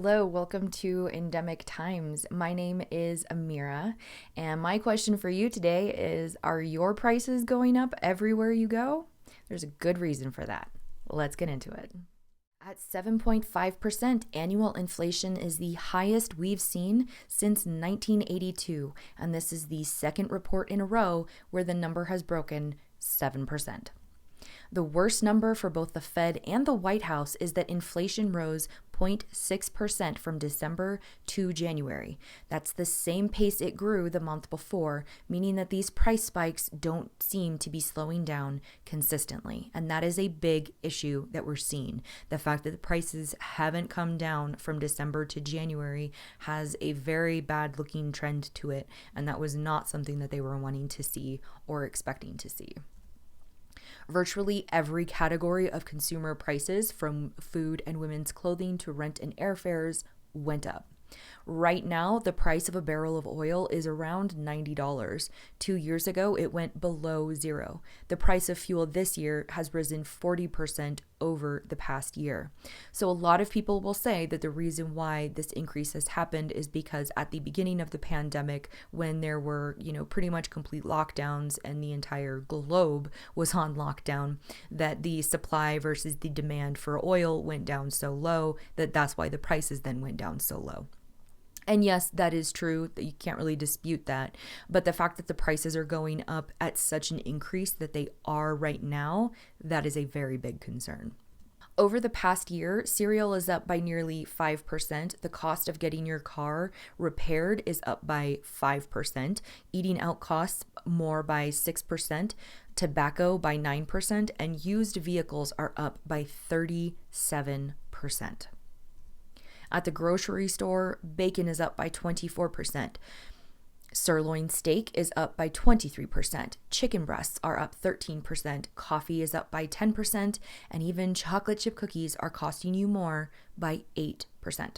Hello, welcome to Endemic Times. My name is Amira, and my question for you today is: are your prices going up everywhere you go? There's a good reason for that. Let's get into it. At 7.5%, annual inflation is the highest we've seen since 1982, and this is the second report in a row where the number has broken 7%. The worst number for both the Fed and the White House is that inflation rose 0.6% from December to January. That's the same pace it grew the month before, meaning that these price spikes don't seem to be slowing down consistently. And that is a big issue that we're seeing. The fact that the prices haven't come down from December to January has a very bad looking trend to it, and that was not something that they were wanting to see or expecting to see. Virtually every category of consumer prices, from food and women's clothing to rent and airfares, went up. Right now, the price of a barrel of oil is around $90. 2 years ago, it went below zero. The price of fuel this year has risen 40% over the past year. So a lot of people will say that the reason why this increase has happened is because at the beginning of the pandemic, when there were, pretty much complete lockdowns and the entire globe was on lockdown, that the supply versus the demand for oil went down so low that's why the prices then went down so low. And yes, that is true, that you can't really dispute that. But the fact that the prices are going up at such an increase that they are right now, that is a very big concern. Over the past year, cereal is up by nearly 5%. The cost of getting your car repaired is up by 5%. Eating out costs more by 6%. Tobacco by 9%. And used vehicles are up by 37%. At the grocery store, bacon is up by 24%. Sirloin steak is up by 23%. Chicken breasts are up 13%. Coffee is up by 10%. And even chocolate chip cookies are costing you more by 8%.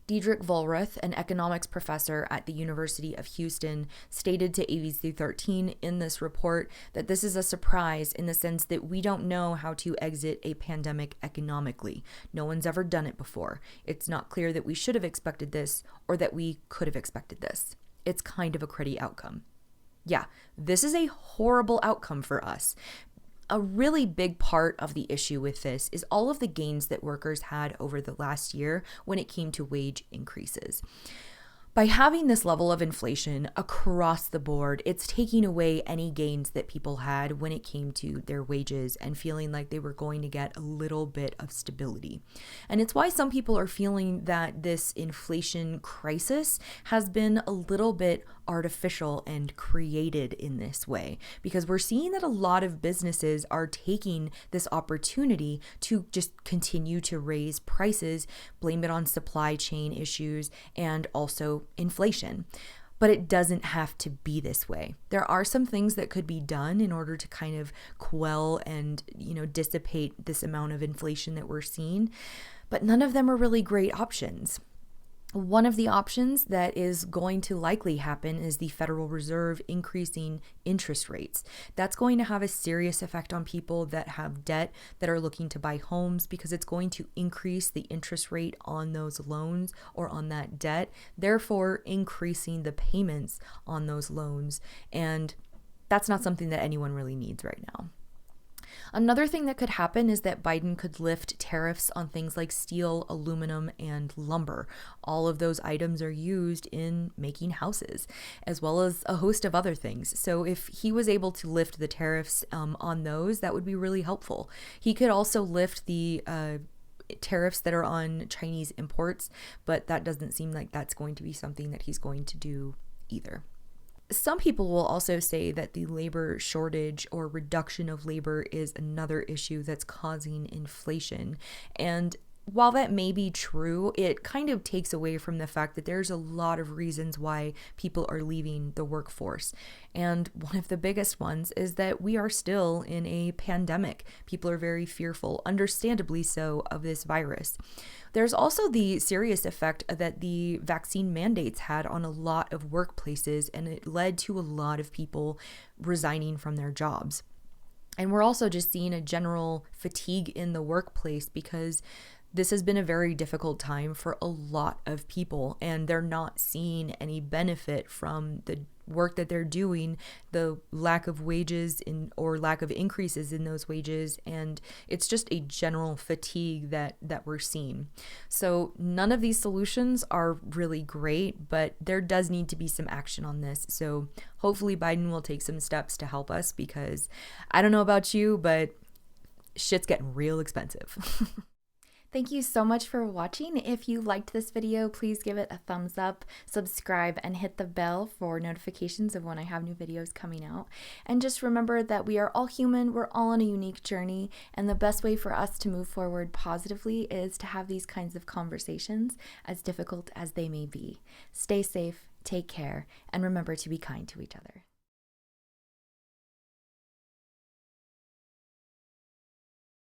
Diedrich Vollrath, an economics professor at the University of Houston, stated to ABC 13 in this report that this is a surprise in the sense that we don't know how to exit a pandemic economically. No one's ever done it before. It's not clear that we should have expected this or that we could have expected this. It's kind of a cruddy outcome. Yeah, this is a horrible outcome for us. A really big part of the issue with this is all of the gains that workers had over the last year when it came to wage increases. By having this level of inflation across the board, it's taking away any gains that people had when it came to their wages and feeling like they were going to get a little bit of stability. And it's why some people are feeling that this inflation crisis has been a little bit artificial and created in this way, because we're seeing that a lot of businesses are taking this opportunity to just continue to raise prices, blame it on supply chain issues, and also inflation. But it doesn't have to be this way. There are some things that could be done in order to kind of quell and, dissipate this amount of inflation that we're seeing, but none of them are really great options. One of the options that is going to likely happen is the Federal Reserve increasing interest rates. That's going to have a serious effect on people that have debt, that are looking to buy homes, because it's going to increase the interest rate on those loans or on that debt, therefore increasing the payments on those loans. And that's not something that anyone really needs right now. Another thing that could happen is that Biden could lift tariffs on things like steel, aluminum, and lumber. All of those items are used in making houses, as well as a host of other things. So if he was able to lift the tariffs on those, that would be really helpful. He could also lift the tariffs that are on Chinese imports, but that doesn't seem like that's going to be something that he's going to do either. Some people will also say that the labor shortage or reduction of labor is another issue that's causing inflation. And while that may be true, it kind of takes away from the fact that there's a lot of reasons why people are leaving the workforce. And one of the biggest ones is that we are still in a pandemic. People are very fearful, understandably so, of this virus. There's also the serious effect that the vaccine mandates had on a lot of workplaces, and it led to a lot of people resigning from their jobs. And we're also just seeing a general fatigue in the workplace because This has been a very difficult time for a lot of people, and they're not seeing any benefit from the work that they're doing, the lack of wages or lack of increases in those wages, and it's just a general fatigue that we're seeing. So none of these solutions are really great, but there does need to be some action on this. So hopefully Biden will take some steps to help us, because I don't know about you, but shit's getting real expensive. Thank you so much for watching. If you liked this video, please give it a thumbs up, subscribe, and hit the bell for notifications of when I have new videos coming out. And just remember that we are all human, we're all on a unique journey, and the best way for us to move forward positively is to have these kinds of conversations, as difficult as they may be. Stay safe, take care, and remember to be kind to each other.